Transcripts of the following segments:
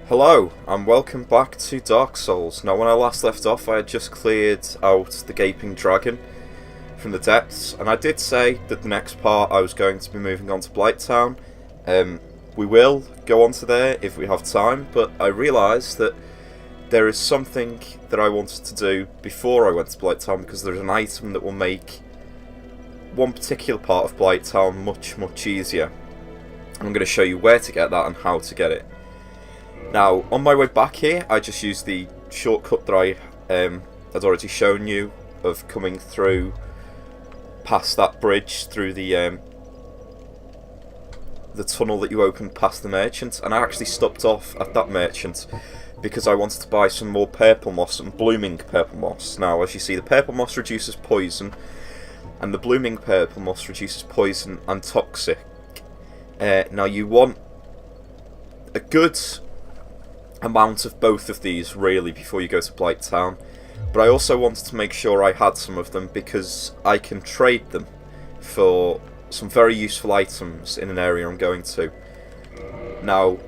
Hello, and welcome back to Dark Souls. Now, when I last left off, I had just cleared out the Gaping Dragon from the depths, and I did say that the next part I was going to be moving on to Blighttown. We will go on to there if we have time, but I realised that there is something that I wanted to do before I went to Blighttown, because there's an item that will make one particular part of Blighttown much easier. I'm going to show you where to get that and how to get it. Now, on my way back here, I just used the shortcut that I had already shown you of coming through past that bridge through the tunnel that you opened past the merchant, and I actually stopped off at that merchant because I wanted to buy some more purple moss and blooming purple moss. Now, as you see, the purple moss reduces poison, and the blooming purple moss reduces poison and toxic. Now, you want a good amount of both of these really before you go to Blighttown, but I also wanted to make sure I had some of them because I can trade them for some very useful items in an area I'm going to. Now,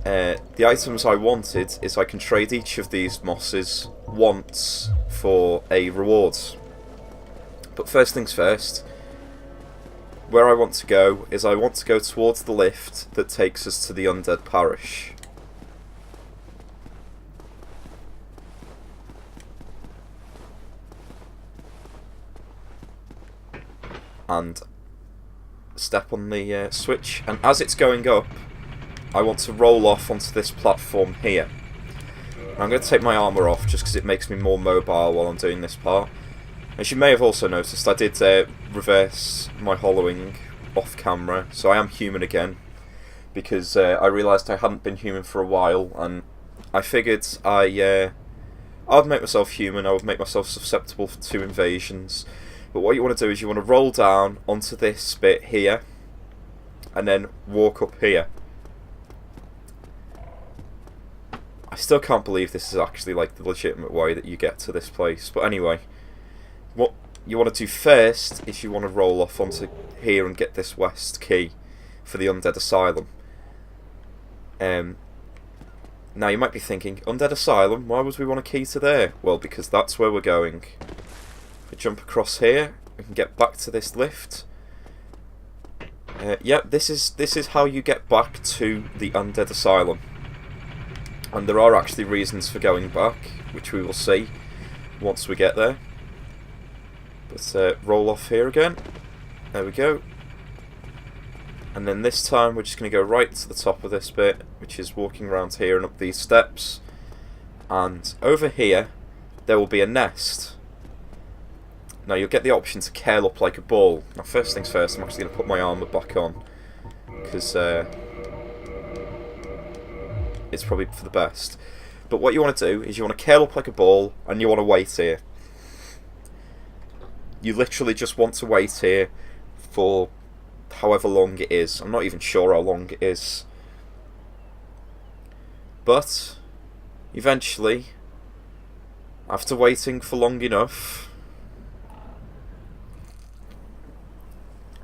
the items I wanted is I can trade each of these mosses once for a reward. But first things first, where I want to go is I want to go towards the lift that takes us to the Undead Parish. And step on the switch, and as it's going up, I want to roll off onto this platform here. And I'm going to take my armour off just because it makes me more mobile while I'm doing this part. As you may have also noticed, I did reverse my hollowing off camera, so I am human again, because I realised I hadn't been human for a while, and I figured I would make myself human, I would make myself susceptible to invasions. But what you want to do is you want to roll down onto this bit here, and then walk up here. I still can't believe this is actually like the legitimate way that you get to this place. But anyway, what you want to do first is you want to roll off onto here and get this west key for the Undead Asylum. Now you might be thinking, Undead Asylum, why would we want a key to there? Well, because that's where we're going. If we jump across here, we can get back to this lift. Yep, this is how you get back to the Undead Asylum. And there are actually reasons for going back, which we will see once we get there. But roll off here again. There we go. And then this time we're just going to go right to the top of this bit, which is walking around here and up these steps. And over here, there will be a nest. Now you'll get the option to curl up like a ball. Now first things first, I'm actually going to put my armour back on, because it's probably for the best. But what you want to do is you want to curl up like a ball, and you want to wait here. You literally just want to wait here for however long it is. I'm not even sure how long it is. But eventually, after waiting for long enough,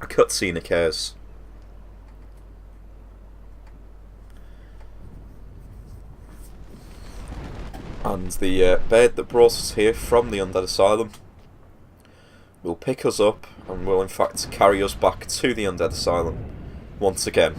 a cutscene occurs. And the bird that brought us here from the Undead Asylum will pick us up and will in fact carry us back to the Undead Asylum once again.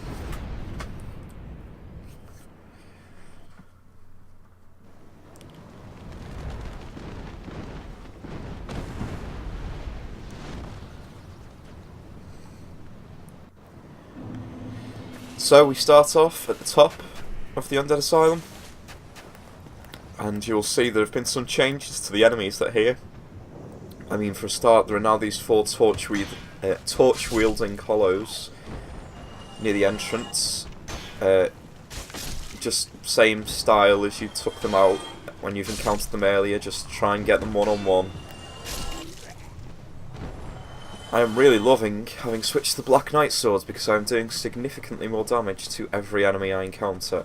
So we start off at the top of the Undead Asylum, and you'll see there have been some changes to the enemies that are here. I mean, for a start, there are now these 4 torch-wielding hollows near the entrance. Just same style as you took them out when you've encountered them earlier, just try and get them one-on-one. I am really loving having switched to the Black Knight swords because I am doing significantly more damage to every enemy I encounter,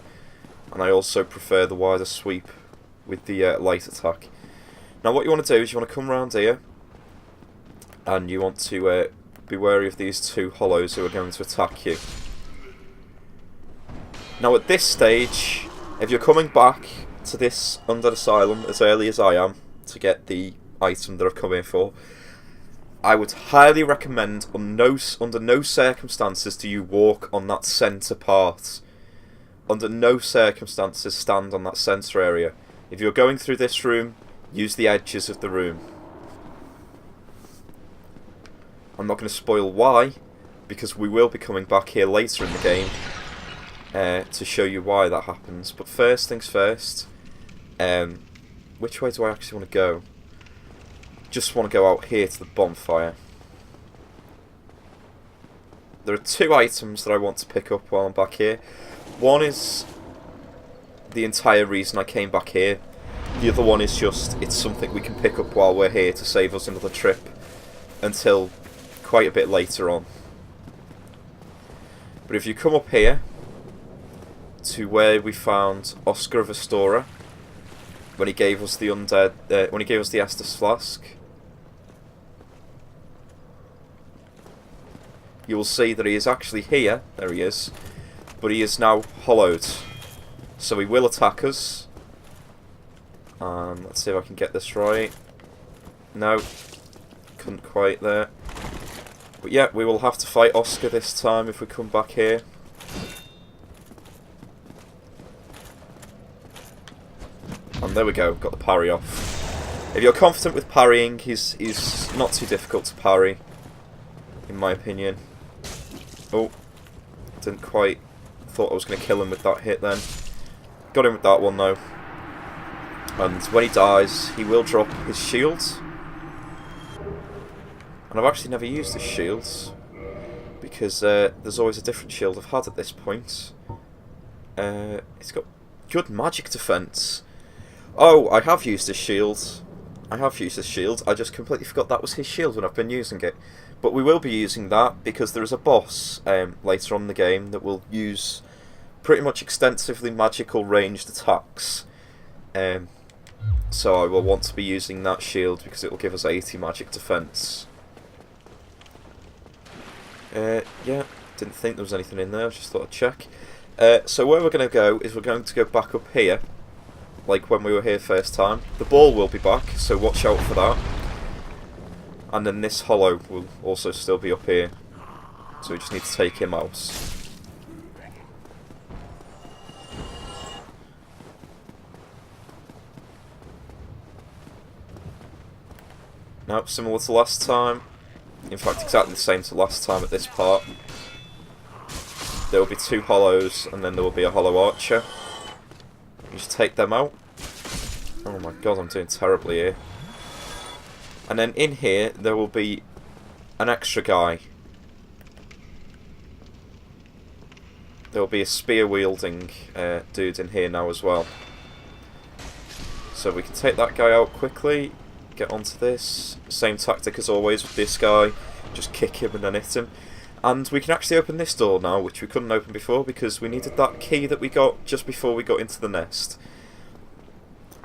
and I also prefer the wider sweep with the light attack. Now what you want to do is you want to come around here, and you want to be wary of these 2 hollows who are going to attack you. Now at this stage, If you're coming back to this Undead Asylum as early as I am to get the item that I've come here for, I would highly recommend under no circumstances do you walk on that centre part. Under no circumstances stand on that centre area. If you're going through this room, use the edges of the room. I'm not going to spoil why, because we will be coming back here later in the game to show you why that happens. But first things first, which way do I actually want to go? Just want to go out here to the bonfire. There are 2 items that I want to pick up while I'm back here. One is the entire reason I came back here. The other one is just, it's something we can pick up while we're here to save us another trip until quite a bit later on. But if you come up here to where we found Oscar of Astora when he gave us the undead, when he gave us the Estus flask, you will see that he is actually here. There he is, but he is now hollowed, so he will attack us. Let's see if I can get this right. No, couldn't quite there. But yeah, we will have to fight Oscar this time if we come back here. And there we go, got the parry off. If you're confident with parrying, he's not too difficult to parry, in my opinion. Oh, didn't quite, thought I was going to kill him with that hit then. Got him with that one though. And when he dies, he will drop his shield. And I've actually never used his shields, because there's always a different shield I've had at this point. It's got good magic defense. Oh, I have used his shield. I just completely forgot that was his shield when I've been using it. But we will be using that because there is a boss later on in the game that will use pretty much extensively magical ranged attacks. So I will want to be using that shield because it will give us 80 magic defense. Yeah, didn't think there was anything in there, I just thought I'd check. So where we're going to go is we're going to go back up here, like when we were here first time. The ball will be back, so watch out for that. And then this hollow will also still be up here, so we just need to take him out. Now, similar to last time, in fact exactly the same to last time at this part. There will be 2 hollows and then there will be a hollow archer. You just take them out. Oh my god, I'm doing terribly here. And then in here there will be an extra guy. There will be a spear wielding dude in here now as well. So we can take that guy out quickly. Get onto this. Same tactic as always with this guy. Just kick him and then hit him. And we can actually open this door now, which we couldn't open before because we needed that key that we got just before we got into the nest.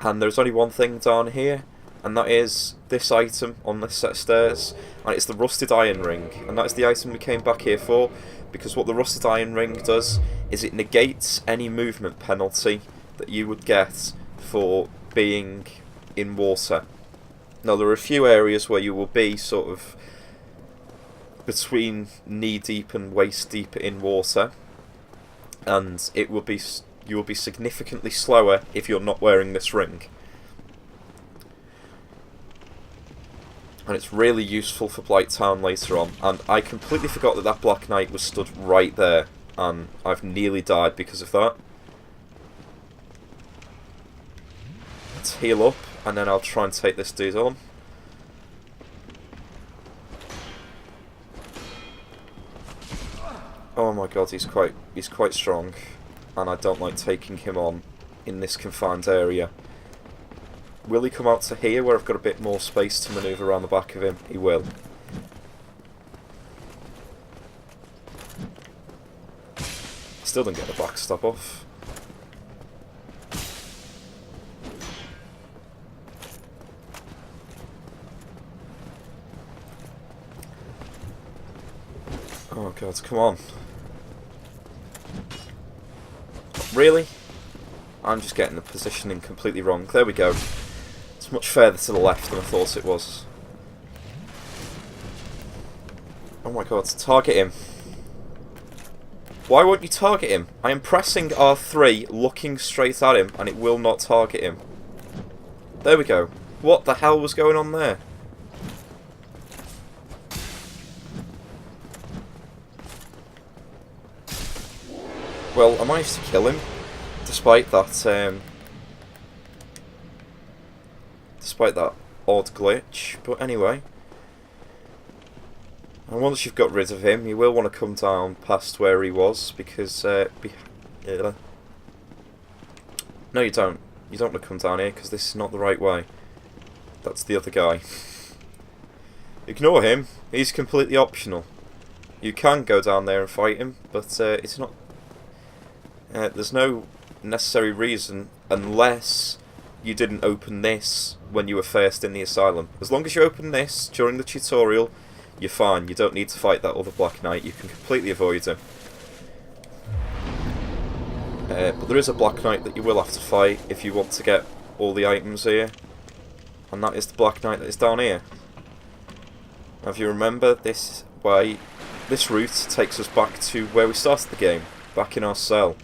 And there's only one thing down here, and that is this item on this set of stairs, and it's the rusted iron ring. And that is the item we came back here for, because what the rusted iron ring does is it negates any movement penalty that you would get for being in water. Now, there are a few areas where you will be sort of between knee-deep and waist-deep in water, and you will be significantly slower if you're not wearing this ring. And it's really useful for Blighttown later on. And I completely forgot that that Black Knight was stood right there, and I've nearly died because of that. Let's heal up, and then I'll try and take this dude on. Oh my god, he's quite strong, and I don't like taking him on in this confined area. Will he come out to here where I've got a bit more space to manoeuvre around the back of him? He will. Still didn't get the backstab off. Oh god, come on. Really? I'm just getting the positioning completely wrong. There we go. It's much further to the left than I thought it was. Oh my god, target him. Why won't you target him? I am pressing R3, looking straight at him, and it will not target him. There we go. What the hell was going on there? Well, I managed to kill him, despite that odd glitch. But anyway, and once you've got rid of him, you will want to come down past where he was, because no, you don't. You don't want to come down here because this is not the right way. That's the other guy. Ignore him. He's completely optional. You can go down there and fight him, but it's not. There's no necessary reason unless you didn't open this when you were first in the asylum. As long as you open this during the tutorial, you're fine. You don't need to fight that other Black Knight. You can completely avoid him. But there is a Black Knight that you will have to fight if you want to get all the items here. And that is the Black Knight that is down here. Now, if you remember, this route takes us back to where we started the game, back in our cell.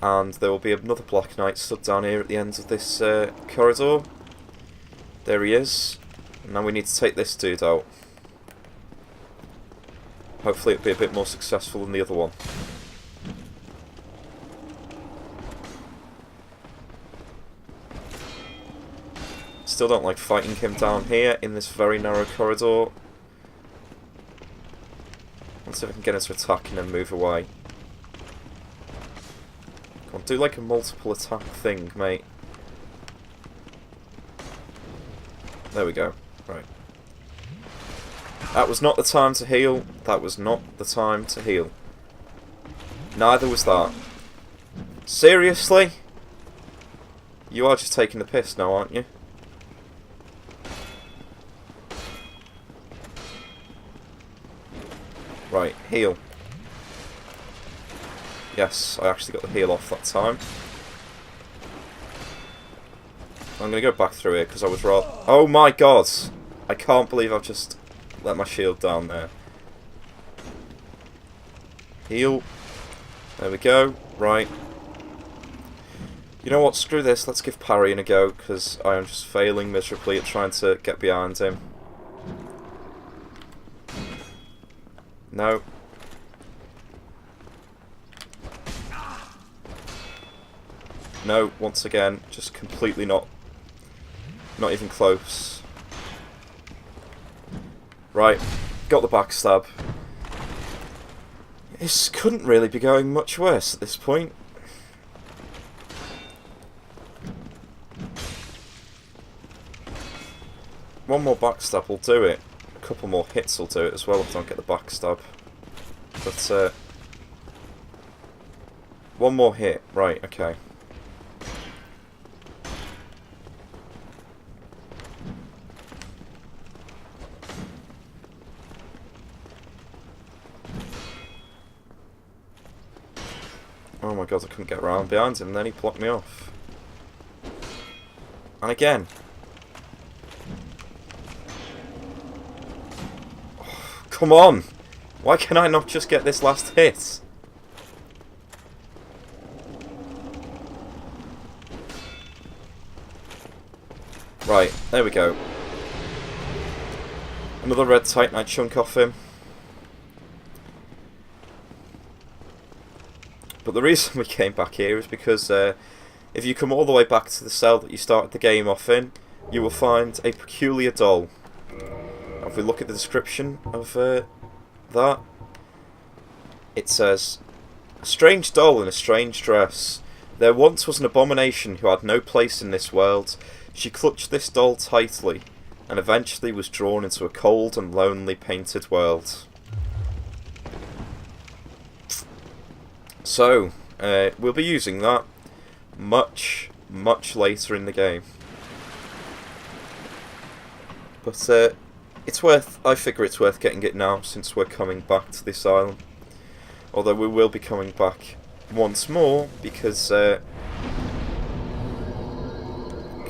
And there will be another Black Knight stood down here at the end of this corridor. There he is. And now we need to take this dude out. Hopefully it'll be a bit more successful than the other one. Still don't like fighting him down here in this very narrow corridor. Let's see if I can get him to attack and then move away. Come on, do like a multiple attack thing, mate. There we go. Right. That was not the time to heal. That was not the time to heal. Neither was that. Seriously? You are just taking the piss now, aren't you? Right, heal. Yes, I actually got the heal off that time. I'm going to go back through here because I was rather... Oh my god! I can't believe I've just let my shield down there. Heal. There we go. Right. You know what? Screw this. Let's give parrying a go because I am just failing miserably at trying to get behind him. No. No, once again, just completely not even close. Right, got the backstab. This couldn't really be going much worse at this point. One more backstab will do it. A couple more hits will do it as well if I don't get the backstab. But, one more hit. Right, okay. Oh my god, I couldn't get around behind him, and then he blocked me off. And again. Oh, come on! Why can I not just get this last hit? Right, there we go. Another red Titanite chunk off him. But the reason we came back here is because if you come all the way back to the cell that you started the game off in, you will find a peculiar doll. Now, if we look at the description of that, it says, "A strange doll in a strange dress. There once was an abomination who had no place in this world. She clutched this doll tightly, and eventually was drawn into a cold and lonely painted world." So, we'll be using that much later in the game. But I figure it's worth getting it now since we're coming back to the asylum. Although we will be coming back once more because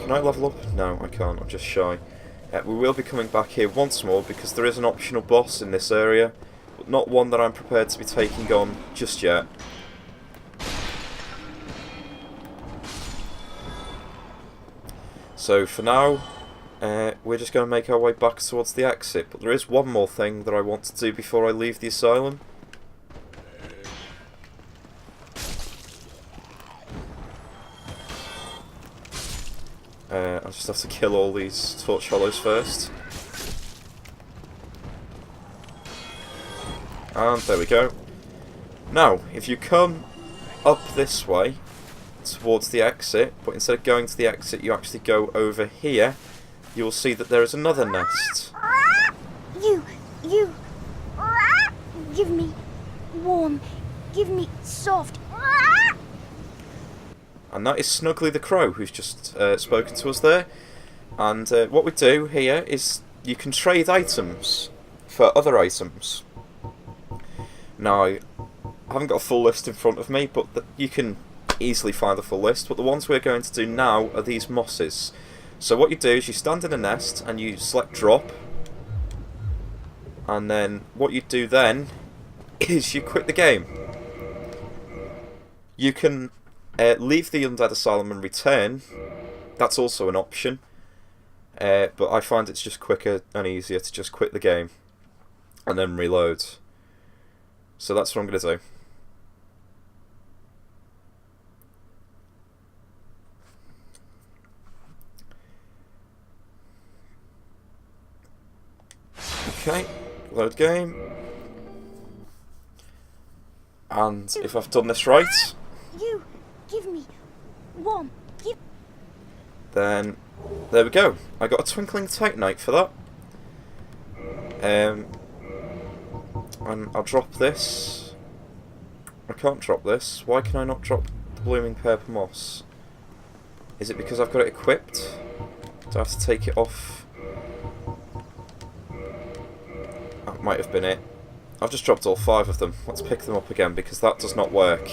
Can I level up? No, I can't. I'm just shy. We will be coming back here once more because there is an optional boss in this area, but not one that I'm prepared to be taking on just yet. So for now, we're just going to make our way back towards the exit, but there is one more thing that I want to do before I leave the asylum. I just have to kill all these torch hollows first. And there we go. Now, if you come up this way towards the exit, but instead of going to the exit you actually go over here, you will see that there is another nest. You, give me warm, give me soft. And that is Snuggly the Crow, who's just spoken to us there. And what we do here is you can trade items for other items. Now, I haven't got a full list in front of me, but you can easily find the full list. But the ones we're going to do now are these mosses. So what you do is you stand in a nest and you select drop. And then what you do then is you quit the game. You can leave the Undead Asylum and return. That's also an option. But I find it's just quicker and easier to just quit the game and then reload. So that's what I'm going to do. Okay, load game. And if I've done this right, You, give me warm, give. then there we go. I got a Twinkling Titanite for that. And I'll drop this. I can't drop this. Why can I not drop the Blooming Purple Moss? Is it because I've got it equipped? Do I have to take it off? That might have been it. I've just dropped all 5 of them. Let's pick them up again because that does not work.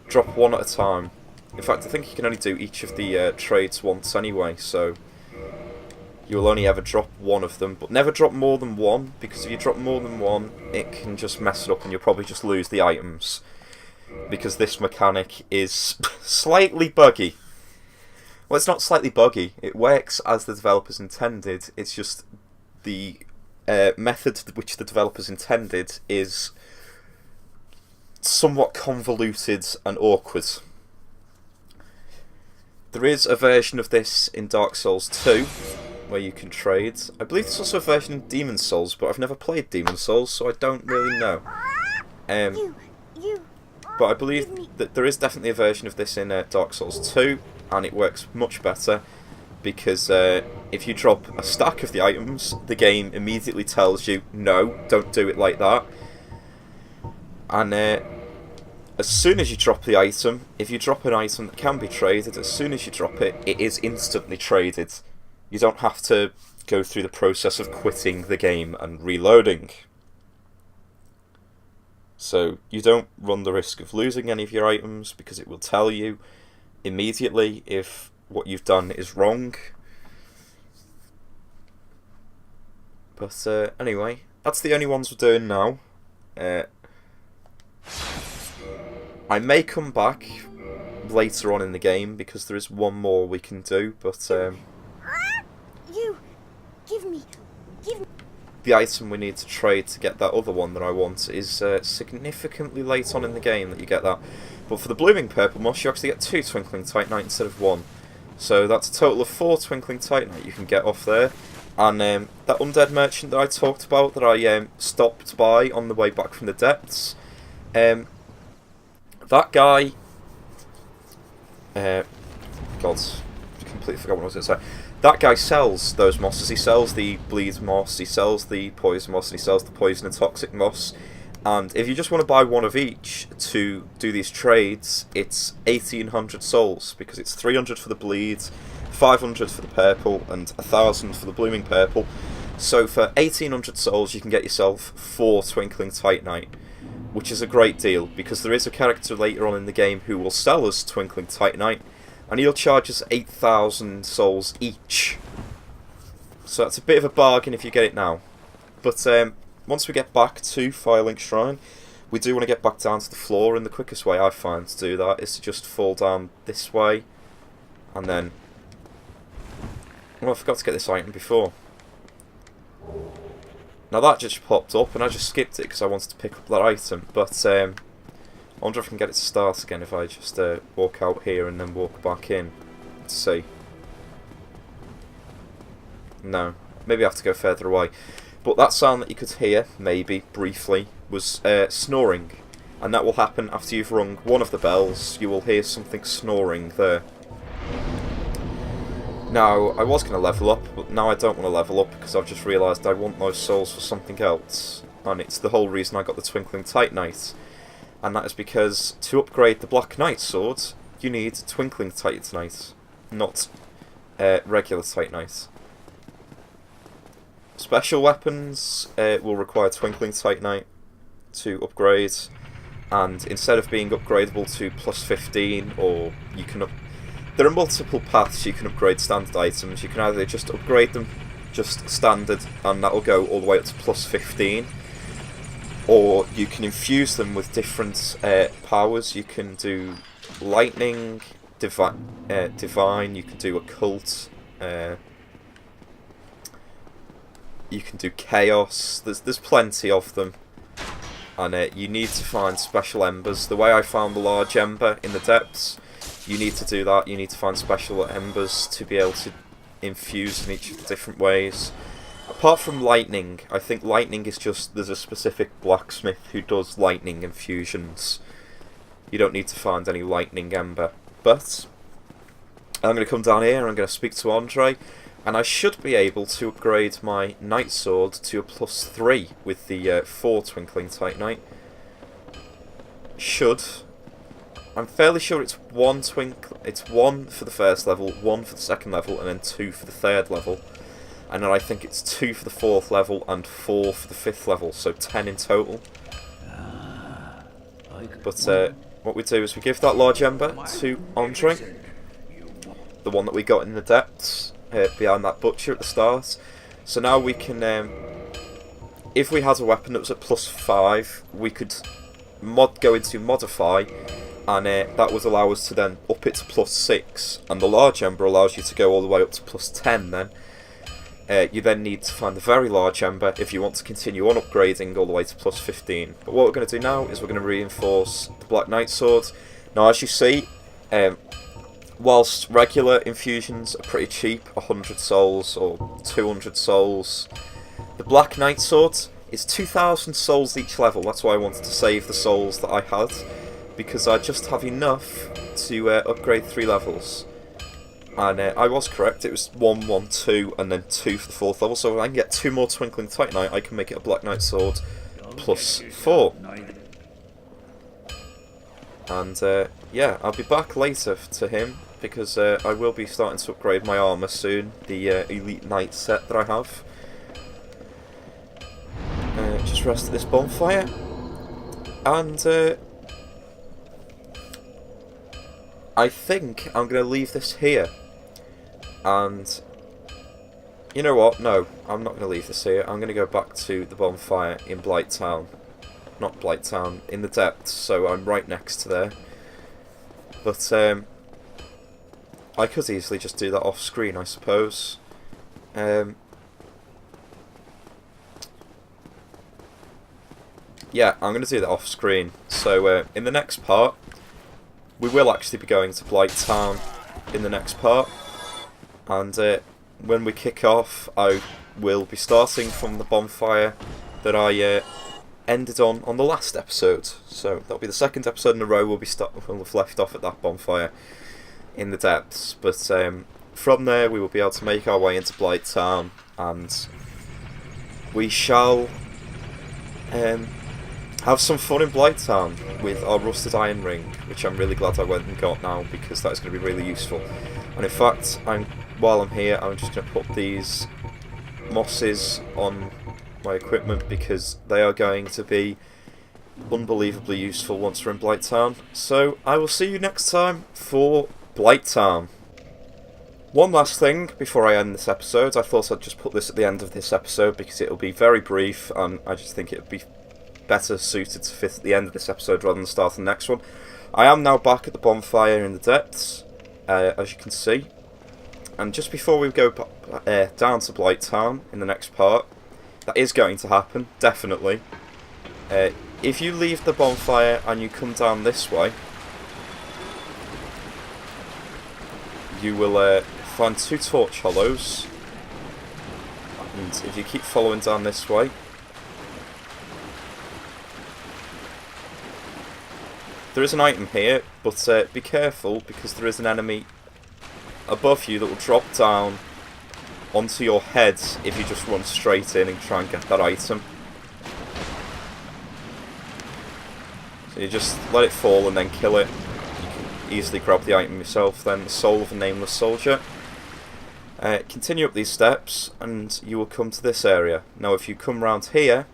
Drop one at a time. In fact, I think you can only do each of the trades once anyway, so you will only ever drop one of them, but never drop more than one, because if you drop more than one, it can just mess it up and you'll probably just lose the items, because this mechanic is slightly buggy. Well, it's not slightly buggy, it works as the developers intended, it's just the method which the developers intended is somewhat convoluted and awkward. There is a version of this in Dark Souls 2 where you can trade. I believe there's also a version in Demon Souls, but I've never played Demon Souls, so I don't really know. But I believe that there is definitely a version of this in Dark Souls 2, and it works much better because if you drop a stack of the items, the game immediately tells you, no, don't do it like that. And as soon as you drop the item, if you drop an item that can be traded, as soon as you drop it, it is instantly traded. You don't have to go through the process of quitting the game and reloading. So you don't run the risk of losing any of your items because it will tell you immediately if what you've done is wrong. But anyway, that's the only ones we're doing now. I may come back later on in the game because there is one more we can do, but You, give me. The item we need to trade to get that other one that I want is significantly late on in the game that you get that. But for the Blooming Purple Moss, you actually get 2 Twinkling Titanite instead of 1. So that's a total of 4 Twinkling Titanite you can get off there. And that Undead Merchant that I talked about, that I stopped by on the way back from the depths, that guy... God, I completely forgot what I was going to say. That guy sells those mosses. He sells the bleed moss, he sells the poison moss, and he sells the poison and toxic moss. And if you just want to buy one of each to do these trades, it's 1,800 souls, because it's 300 for the bleed, 500 for the purple, and 1,000 for the blooming purple. So for 1,800 souls, you can get yourself 4 Twinkling Titanite. which is a great deal, because there is a character later on in the game who will sell us Twinkling Titanite, and he'll charge us 8,000 souls each. So that's a bit of a bargain if you get it now. But once we get back to Firelink Shrine, we do want to get back down to the floor, and the quickest way I find to do that is to just fall down this way, and then... Well, I forgot to get this item before. Now that just popped up, and I just skipped it because I wanted to pick up that item, but I wonder if I can get it to start again if I just walk out here and then walk back in. Let's see. No, maybe I have to go further away. But that sound that you could hear, maybe, briefly, was snoring. And that will happen after you've rung one of the bells. You will hear something snoring there. Now, I was going to level up, but now I don't want to level up because I've just realised I want those souls for something else. And it's the whole reason I got the Twinkling Titanite. And that is because to upgrade the Black Knight sword, you need Twinkling Titanite, not regular Titanite. Special weapons will require Twinkling Titanite to upgrade, and instead of being upgradable to plus 15, or you can there are multiple paths you can upgrade standard items. You can either just upgrade them just standard, and that will go all the way up to plus 15, or you can infuse them with different powers. You can do lightning, divine, you can do occult, you can do chaos. There's plenty of them, and you need to find special embers. The way I found the large ember in the depths, you need to do that. You need to find special embers to be able to infuse in each of the different ways. Apart from lightning, I think lightning is just, there's a specific blacksmith who does lightning infusions. You don't need to find any lightning ember. But I'm going to come down here and I'm going to speak to Andre, and I should be able to upgrade my Knight Sword to a plus 3 with the 4 Twinkling Titanite. Should. I'm fairly sure it's it's 1 for the first level, 1 for the second level, and then 2 for the third level. And then I think it's 2 for the fourth level and 4 for the fifth level, so 10 in total. But what we do is we give that large ember to Andre, the one that we got in the depths, behind that butcher at the start. So now we can, if we had a weapon that was at plus 5, we could go into modify, and that would allow us to then up it to plus 6, and the large ember allows you to go all the way up to plus 10 then. You then need to find the very large ember if you want to continue on upgrading all the way to plus 15. But what we're going to do now is we're going to reinforce the Black Knight Sword. Now as you see, whilst regular infusions are pretty cheap, 100 souls or 200 souls, the Black Knight Sword is 2,000 souls each level. That's why I wanted to save the souls that I had, because I just have enough to upgrade 3 levels. And I was correct, it was 1, 1, 2, and then 2 for the 4th level, so if I can get 2 more Twinkling Titanite, I can make it a Black Knight Sword plus 4. And yeah, I'll be back later to him, because I will be starting to upgrade my armour soon, the Elite Knight set that I have. Just rest at this bonfire, and I think I'm going to leave this here. And you know what? No, I'm not going to leave this here. I'm going to go back to the bonfire in Blighttown. Not Blighttown, in the depths, so I'm right next to there. But I could easily just do that off screen, I suppose. Yeah, I'm going to do that off screen. So in the next part, we will actually be going to Blighttown in the next part. And when we kick off, I will be starting from the bonfire that I ended on the last episode. So that'll be the second episode in a row we'll have left off at that bonfire in the depths. But from there we will be able to make our way into Blighttown, and we shall have some fun in Blighttown with our rusted iron ring, which I'm really glad I went and got now, because that is going to be really useful. And in fact, while I'm here, I'm just going to put these mosses on my equipment, because they are going to be unbelievably useful once we're in Blight Town. So I will see you next time for Blight Town. One last thing before I end this episode. I thought I'd just put this at the end of this episode because it'll be very brief, and I just think it would be better suited to fit at the end of this episode rather than start the next one. I am now back at the bonfire in the depths, as you can see. And just before we go down to Blight Town in the next part, that is going to happen, definitely. If you leave the bonfire and you come down this way, you will find 2 torch hollows, and if you keep following down this way, there is an item here, but be careful because there is an enemy above you that will drop down onto your head if you just run straight in and try and get that item. So you just let it fall and then kill it. You can easily grab the item yourself then, the soul of a nameless soldier. Continue up these steps and you will come to this area. Now if you come round here,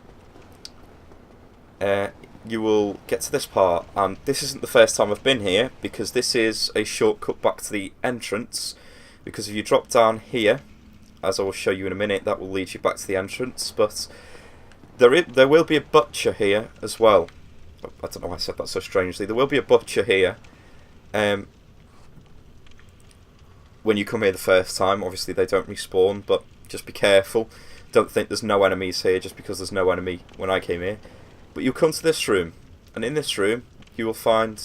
you will get to this part, and this isn't the first time I've been here because this is a shortcut back to the entrance, because if you drop down here, as I will show you in a minute, that will lead you back to the entrance, but there will be a butcher here as well. I don't know why I said that so strangely. There will be a butcher here when you come here the first time. Obviously they don't respawn, but just be careful. Don't think there's no enemies here just because there's no enemy when I came here. But you'll come to this room, and in this room you will find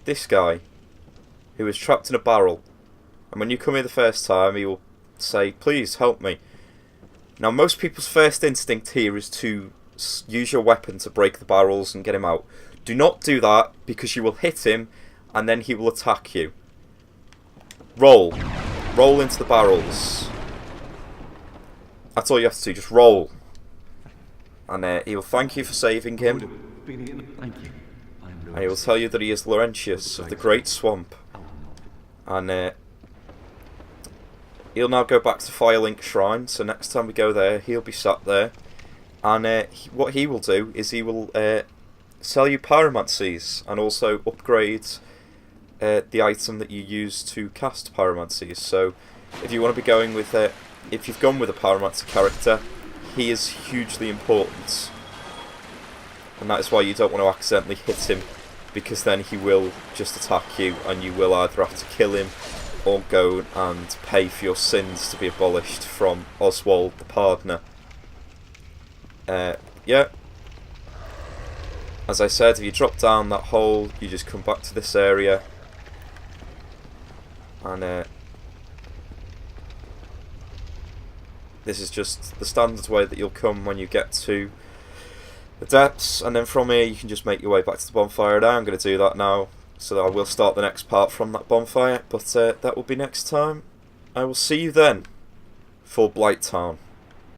this guy who is trapped in a barrel. And when you come here the first time, he will say, "Please help me." Now most people's first instinct here is to use your weapon to break the barrels and get him out. Do not do that because you will hit him and then he will attack you. Roll. Roll into the barrels. That's all you have to do, just roll. And he will thank you for saving him. And he will tell you that he is Laurentius of the Great Swamp. And he'll now go back to Firelink Shrine, so next time we go there, he'll be sat there. And what he will do is he will sell you pyromancies and also upgrade the item that you use to cast pyromancies. So if you want to be going with if you've gone with a pyromancer character, he is hugely important, and that is why you don't want to accidentally hit him, because then he will just attack you and you will either have to kill him or go and pay for your sins to be abolished from Oswald the Pardoner. Yeah, as I said, if you drop down that hole, you just come back to this area, and this is just the standard way that you'll come when you get to the depths, and then from here you can just make your way back to the bonfire. Now I'm going to do that now, so that I will start the next part from that bonfire, but that will be next time. I will see you then for Blight Town.